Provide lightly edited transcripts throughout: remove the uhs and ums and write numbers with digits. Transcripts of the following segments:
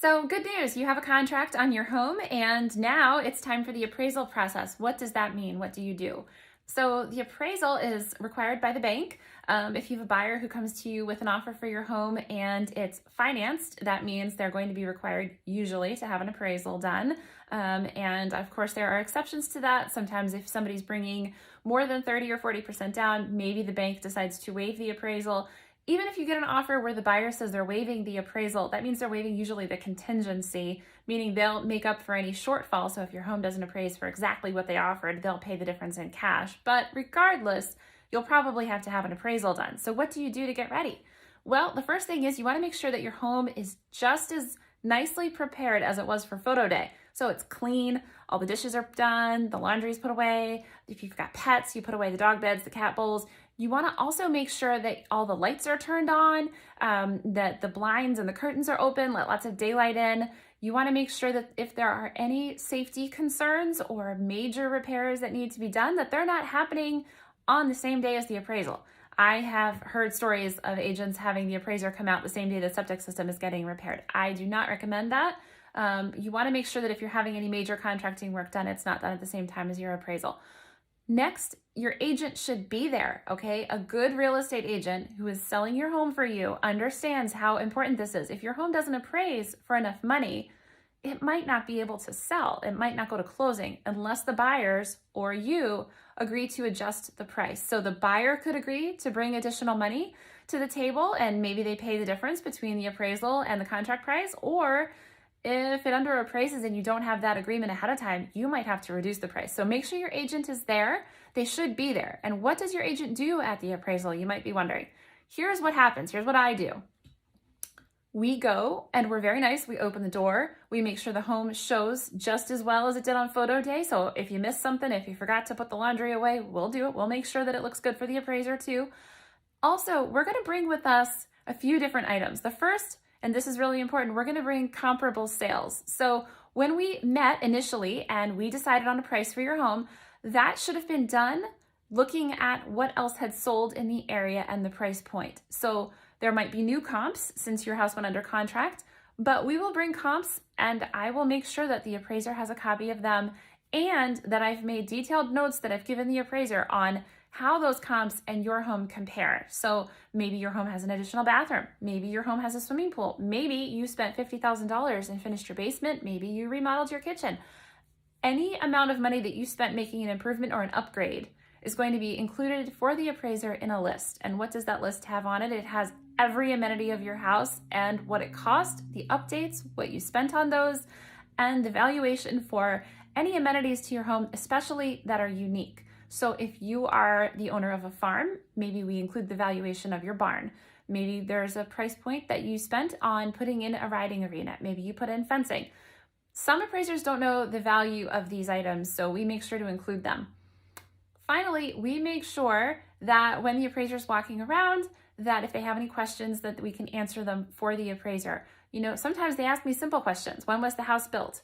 So good news, you have a contract on your home and now it's time for the appraisal process. What does that mean? What do you do? So the appraisal is required by the bank. If you have a buyer who comes to you with an offer for your home and it's financed, that means they're going to be required usually to have an appraisal done. And of course, there are exceptions to that. Sometimes if somebody's bringing more than 30 or 40% down, maybe the bank decides to waive the appraisal. Even if you get an offer where the buyer says they're waiving the appraisal, that means they're waiving usually the contingency, meaning they'll make up for any shortfall. So if your home doesn't appraise for exactly what they offered, they'll pay the difference in cash. But regardless, you'll probably have to have an appraisal done. So what do you do to get ready? Well, the first thing is you want to make sure that your home is just as nicely prepared as it was for photo day. So it's clean, all the dishes are done, the laundry's put away. If you've got pets, you put away the dog beds, the cat bowls. You want to also make sure that all the lights are turned on, that the blinds and the curtains are open, let lots of daylight in. You want to make sure that if there are any safety concerns or major repairs that need to be done, that they're not happening on the same day as the appraisal. I have heard stories of agents having the appraiser come out the same day the septic system is getting repaired. I do not recommend that. You want to make sure that if you're having any major contracting work done, it's not done at the same time as your appraisal. Next, your agent should be there, okay? A good real estate agent who is selling your home for you understands how important this is. If your home doesn't appraise for enough money, it might not be able to sell. It might not go to closing unless the buyers or you agree to adjust the price. So the buyer could agree to bring additional money to the table and maybe they pay the difference between the appraisal and the contract price, or if it under appraises and you don't have that agreement ahead of time, you might have to reduce the price. So make sure your agent is there. They should be there. And what does your agent do at the appraisal? You might be wondering. Here's what happens. Here's what I do. We go and we're very nice. We open the door. We make sure the home shows just as well as it did on photo day. So if you missed something, if you forgot to put the laundry away, we'll do it. We'll make sure that it looks good for the appraiser too. Also, we're going to bring with us a few different items. The first, and this is really important, we're going to bring comparable sales. So when we met initially and we decided on a price for your home, that should have been done looking at what else had sold in the area and the price point. So there might be new comps since your house went under contract, but we will bring comps and I will make sure that the appraiser has a copy of them and that I've made detailed notes that I've given the appraiser on how those comps and your home compare. So maybe your home has an additional bathroom. Maybe your home has a swimming pool. Maybe you spent $50,000 and finished your basement. Maybe you remodeled your kitchen. Any amount of money that you spent making an improvement or an upgrade is going to be included for the appraiser in a list. And what does that list have on it? It has every amenity of your house and what it cost, the updates, what you spent on those, and the valuation for any amenities to your home, especially that are unique. So if you are the owner of a farm, maybe we include the valuation of your barn. Maybe there's a price point that you spent on putting in a riding arena. Maybe you put in fencing. Some appraisers don't know the value of these items, so we make sure to include them. Finally, we make sure that when the appraiser is walking around, that if they have any questions, that we can answer them for the appraiser. You know, sometimes they ask me simple questions. When was the house built?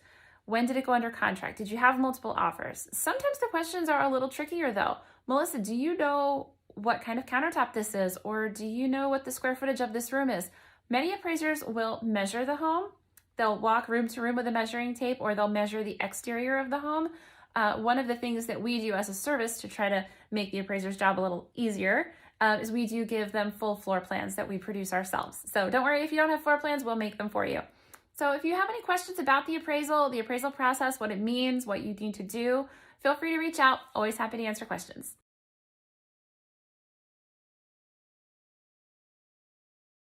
When did it go under contract? Did you have multiple offers? Sometimes the questions are a little trickier though. Melissa, do you know what kind of countertop this is? Or do you know what the square footage of this room is? Many appraisers will measure the home. They'll walk room to room with a measuring tape, or they'll measure the exterior of the home. One of the things that we do as a service to try to make the appraiser's job a little easier is we do give them full floor plans that we produce ourselves. So don't worry if you don't have floor plans, we'll make them for you. So if you have any questions about the appraisal process, what it means, what you need to do, feel free to reach out. Always happy to answer questions.